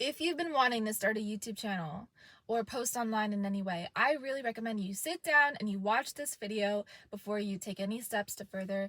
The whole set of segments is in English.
If you've been wanting to start a YouTube channel or post online in any way, I really recommend you sit down and you watch this video before you take any steps to further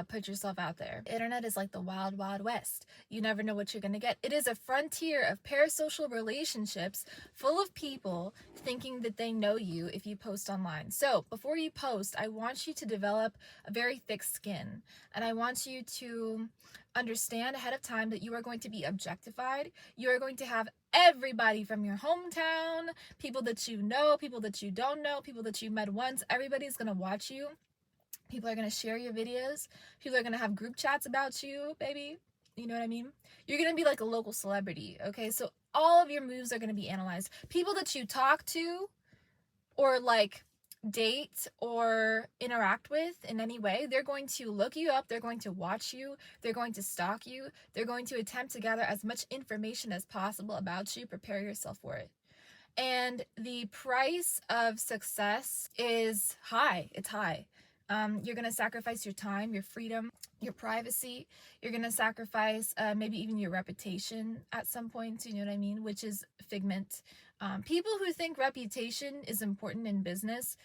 put yourself out there. The internet is like the wild, wild west. You never know what you're going to get. It is a frontier of parasocial relationships full of people thinking that they know you if you post online. So before you post, I want you to develop a very thick skin, and I want you to understand ahead of time that you are going to be objectified. You are going to have everybody from your hometown, people that you know, people that you don't know, people that you met once. Everybody's going to watch you. People are going to share your videos. People are going to have group chats about you, baby. You know what I mean? You're going to be like a local celebrity, okay? So all of your moves are going to be analyzed. People that you talk to or like date or interact with in any way, they're going to look you up, they're going to watch you, they're going to stalk you, they're going to attempt to gather as much information as possible about you. Prepare yourself for it. And the price of success is high. It's high. You're going to sacrifice your time, your freedom, your privacy. You're going to sacrifice maybe even your reputation at some point, you know what I mean? Which is figment. People who think reputation is important in business,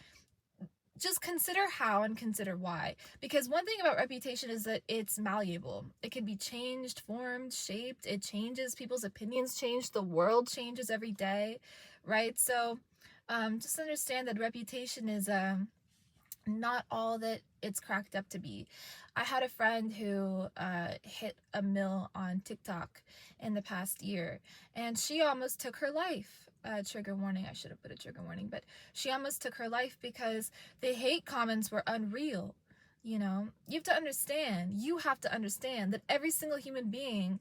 just consider how and consider why. Because one thing about reputation is that it's malleable. It can be changed, formed, shaped. It changes. People's opinions change. The world changes every day, right? So just understand that reputation is not all that it's cracked up to be. I had a friend who hit a mill on TikTok in the past year, and she almost took her life. Trigger warning, I should have put a trigger warning, but she almost took her life because the hate comments were unreal. You know, you have to understand that every single human being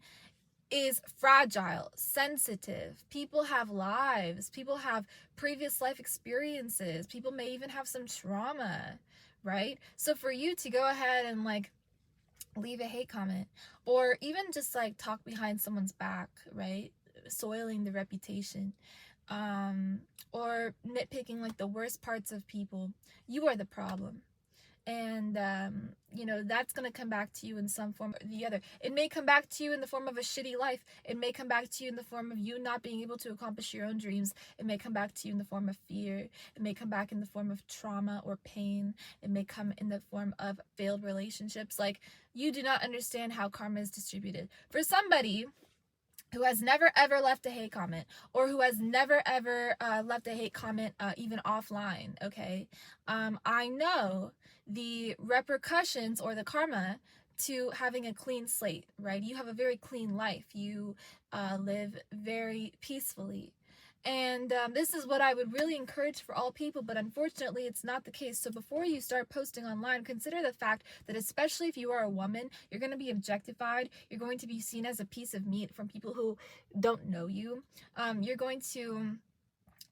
is fragile, sensitive. People have lives. People have previous life experiences. People may even have some trauma, right? So for you to go ahead and like leave a hate comment or even just like talk behind someone's back, right? Soiling the reputation, or nitpicking like the worst parts of people, you are the problem. And you know, that's going to come back to you in some form or the other. It may come back to you in the form of a shitty life. It may come back to you in the form of you not being able to accomplish your own dreams. It may come back to you in the form of fear. It may come back in the form of trauma or pain. It may come in the form of failed relationships. Like, you do not understand how karma is distributed. For somebody who has never ever left a hate comment, or who has never ever left a hate comment even offline, okay, I know the repercussions or the karma to having a clean slate, right? You have a very clean life. You live very peacefully. And this is what I would really encourage for all people, but unfortunately it's not the case. So before you start posting online, consider the fact that especially if you are a woman, you're going to be objectified. You're going to be seen as a piece of meat from people who don't know you. You're going to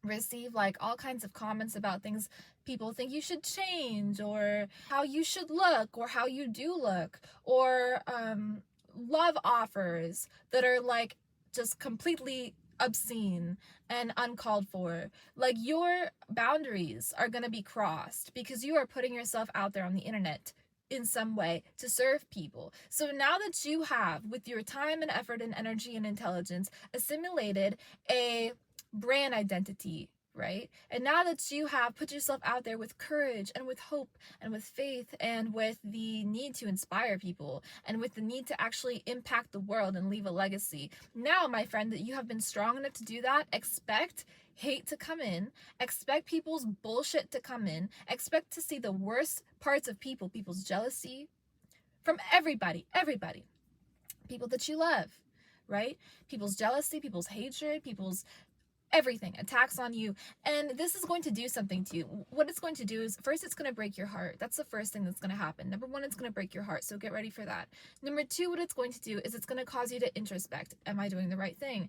receive like all kinds of comments about things people think you should change, or how you should look, or how you do look, or love offers that are like just completely obscene and uncalled for. Like, your boundaries are going to be crossed because you are putting yourself out there on the internet in some way to serve people. So now that you have, with your time and effort and energy and intelligence, assimilated a brand identity, right? And now that you have put yourself out there with courage and with hope and with faith and with the need to inspire people and with the need to actually impact the world and leave a legacy, now, my friend, that you have been strong enough to do that, expect hate to come in, expect people's bullshit to come in, expect to see the worst parts of people, people's jealousy, from everybody, people that you love, right? People's jealousy, people's hatred, people's everything, attacks on you. And this is going to do something to you. What it's going to do is, first, it's going to break your heart. That's the first thing that's going to happen. Number one, it's going to break your heart, so get ready for that. Number two, what it's going to do is it's going to cause you to introspect. Am I doing the right thing?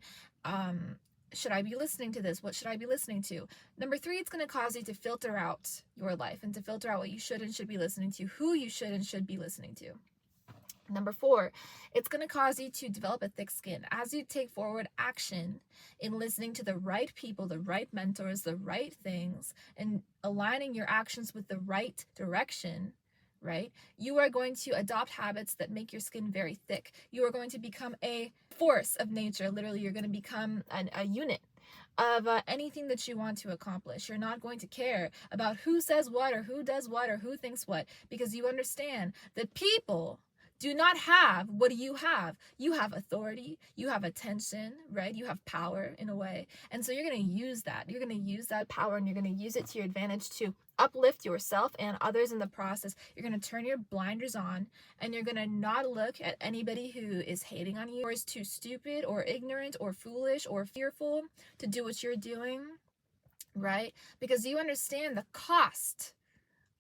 Should I be listening to this? What should I be listening to? Number three, it's going to cause you to filter out your life and to filter out what you should and should be listening to, who you should and should be listening to. Number four, it's going to cause you to develop a thick skin. As you take forward action in listening to the right people, the right mentors, the right things, and aligning your actions with the right direction, right? You are going to adopt habits that make your skin very thick. You are going to become a force of nature. Literally, you're going to become a unit of anything that you want to accomplish. You're not going to care about who says what or who does what or who thinks what, because you understand that people do not have what you have. You have authority, you have attention, right? You have power in a way. And so you're going to use that. You're going to use that power and you're going to use it to your advantage to uplift yourself and others in the process. You're going to turn your blinders on and you're going to not look at anybody who is hating on you or is too stupid or ignorant or foolish or fearful to do what you're doing, right? Because you understand the cost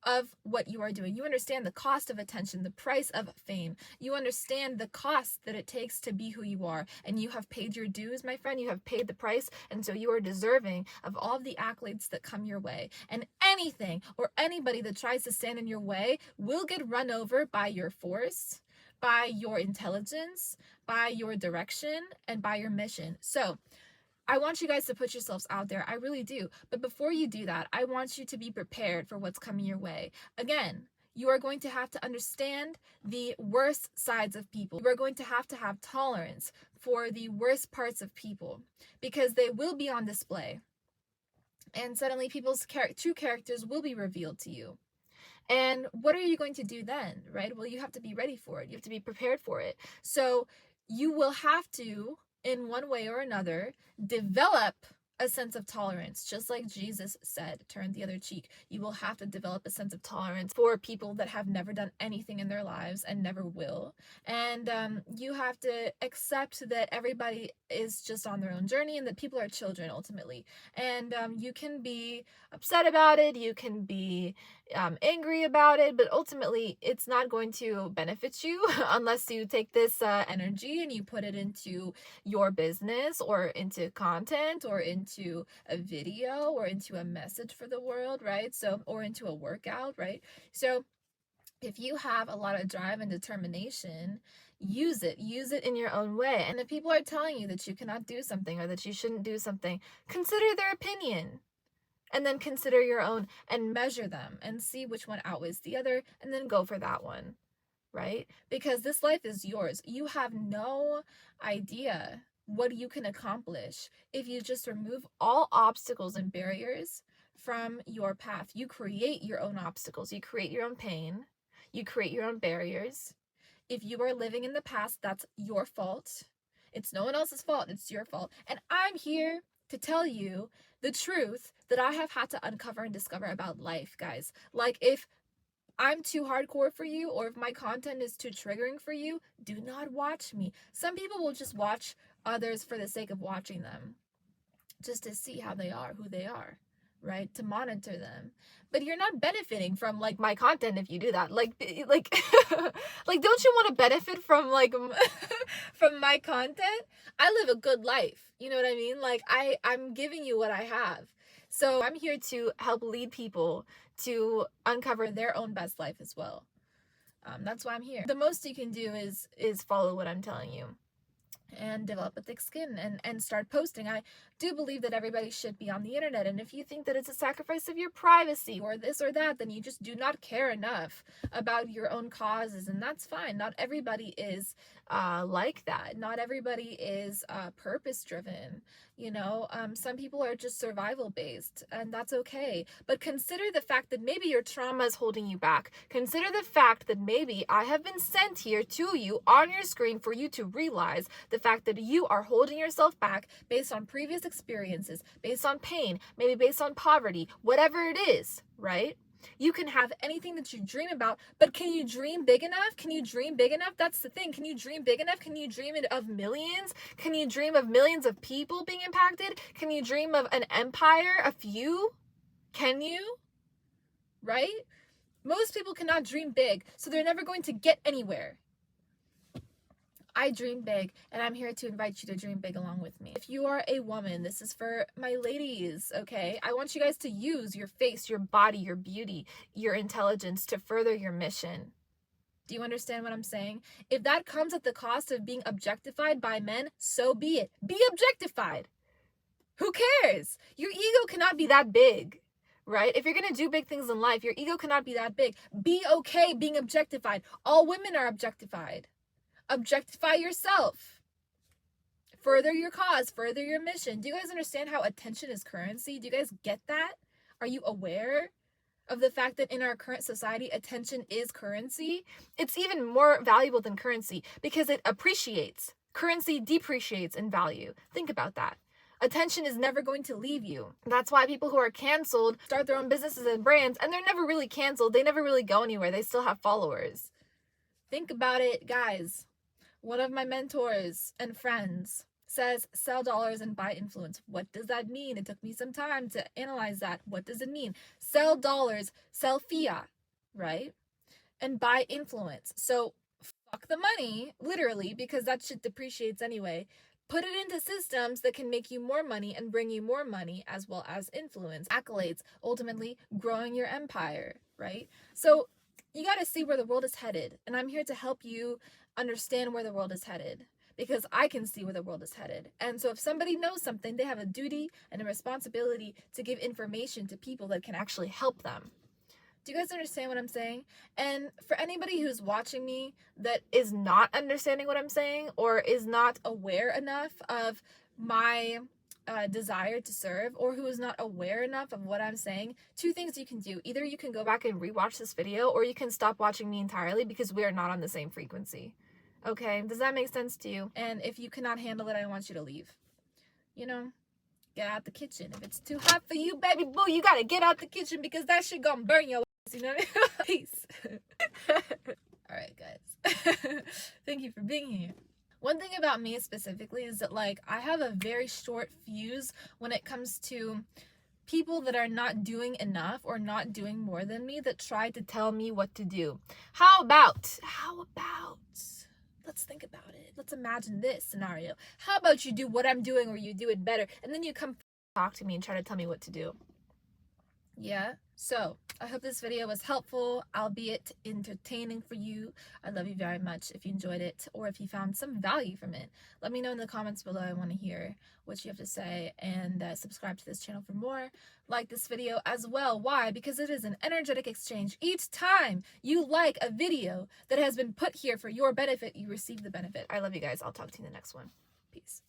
of what you are doing. You understand the cost of attention, the price of fame. You understand the cost that it takes to be who you are. And you have paid your dues, my friend. You have paid the price. And so you are deserving of all of the accolades that come your way. And anything or anybody that tries to stand in your way will get run over by your force, by your intelligence, by your direction, and by your mission. So I want you guys to put yourselves out there. I really do. But before you do that, I want you to be prepared for what's coming your way. Again, you are going to have to understand the worst sides of people. You are going to have tolerance for the worst parts of people because they will be on display. And suddenly people's true characters will be revealed to you. And what are you going to do then, right? Well, you have to be ready for it. You have to be prepared for it. So you will have to, in one way or another, develop a sense of tolerance, just like Jesus said, turn the other cheek. You will have to develop a sense of tolerance for people that have never done anything in their lives and never will. And you have to accept that everybody is just on their own journey and that people are children ultimately. And you can be upset about it, you can be angry about it, but ultimately it's not going to benefit you unless you take this energy and you put it into your business or into content or into a video or into a message for the world, right? So, or into a workout, right? So if you have a lot of drive and determination, use it in your own way. And if people are telling you that you cannot do something or that you shouldn't do something, consider their opinion. And then consider your own and measure them and see which one outweighs the other and then go for that one, right? Because this life is yours. You have no idea what you can accomplish if you just remove all obstacles and barriers from your path. You create your own obstacles. You create your own pain. You create your own barriers. If you are living in the past, that's your fault. It's no one else's fault. It's your fault. And I'm here to tell you the truth that I have had to uncover and discover about life, guys. Like, if I'm too hardcore for you or if my content is too triggering for you, do not watch me. Some people will just watch others for the sake of watching them, just to see how they are, who they are, right? To monitor them. But you're not benefiting from like my content if you do that. Like like don't you want to benefit from like from my content? I live a good life. You know what I mean? Like I'm giving you what I have. So I'm here to help lead people to uncover their own best life as well. That's why I'm here. The most you can do is follow what I'm telling you and develop a thick skin and start posting. I do believe that everybody should be on the internet, and if you think that it's a sacrifice of your privacy or this or that, then you just do not care enough about your own causes, and that's fine. Not everybody is like that. Not everybody is purpose driven. You know, some people are just survival based, and that's okay. But consider the fact that maybe your trauma is holding you back. Consider the fact that maybe I have been sent here to you on your screen for you to realize the fact that you are holding yourself back based on previous experiences, based on pain, maybe based on poverty, whatever it is, right? You can have anything that you dream about, but can you dream big enough? Can you dream big enough? That's the thing. Can you dream big enough? Can you dream of millions? Can you dream of millions of people being impacted? Can you dream of an empire, a few? Can you? Right? Most people cannot dream big, so they're never going to get anywhere. I dream big, and I'm here to invite you to dream big along with me. If you are a woman, this is for my ladies, okay? I want you guys to use your face, your body, your beauty, your intelligence to further your mission. Do you understand what I'm saying? If that comes at the cost of being objectified by men, so be it. Be objectified. Who cares? Your ego cannot be that big, right? If you're going to do big things in life, your ego cannot be that big. Be okay being objectified. All women are objectified. Objectify yourself. Further your cause, further your mission. Do you guys understand how attention is currency? Do you guys get that? Are you aware of the fact that in our current society, attention is currency? It's even more valuable than currency because it appreciates. Currency depreciates in value. Think about that. Attention is never going to leave you. That's why people who are canceled start their own businesses and brands, and they're never really canceled. They never really go anywhere. They still have followers. Think about it, guys. One of my mentors and friends says sell dollars and buy influence. What does that mean? It took me some time to analyze that. What does it mean? Sell dollars, sell fiat, right? And buy influence. So fuck the money, literally, because that shit depreciates anyway. Put it into systems that can make you more money and bring you more money, as well as influence, accolades, ultimately growing your empire, right? So you got to see where the world is headed. And I'm here to help you understand where the world is headed, because I can see where the world is headed. And so if somebody knows something, they have a duty and a responsibility to give information to people that can actually help them. Do you guys understand what I'm saying? And for anybody who's watching me that is not understanding what I'm saying or is not aware enough of my desire to serve, or who is not aware enough of what I'm saying, two things you can do. Either you can go back and rewatch this video, or you can stop watching me entirely because we are not on the same frequency. Okay? Does that make sense to you? And if you cannot handle it, I want you to leave. You know? Get out the kitchen. If it's too hot for you, baby boo, you gotta get out the kitchen because that shit gonna burn your ass, you know what I mean? Peace. Alright, guys. Thank you for being here. One thing about me specifically is that, like, I have a very short fuse when it comes to people that are not doing enough or not doing more than me that try to tell me what to do. How about, let's think about it. Let's imagine this scenario. How about you do what I'm doing or you do it better, and then you come talk to me and try to tell me what to do? Yeah? So, I hope this video was helpful, albeit entertaining for you. I love you very much if you enjoyed it or if you found some value from it. Let me know in the comments below. I want to hear what you have to say, and subscribe to this channel for more. Like this video as well. Why? Because it is an energetic exchange. Each time you like a video that has been put here for your benefit, you receive the benefit. I love you guys. I'll talk to you in the next one. Peace.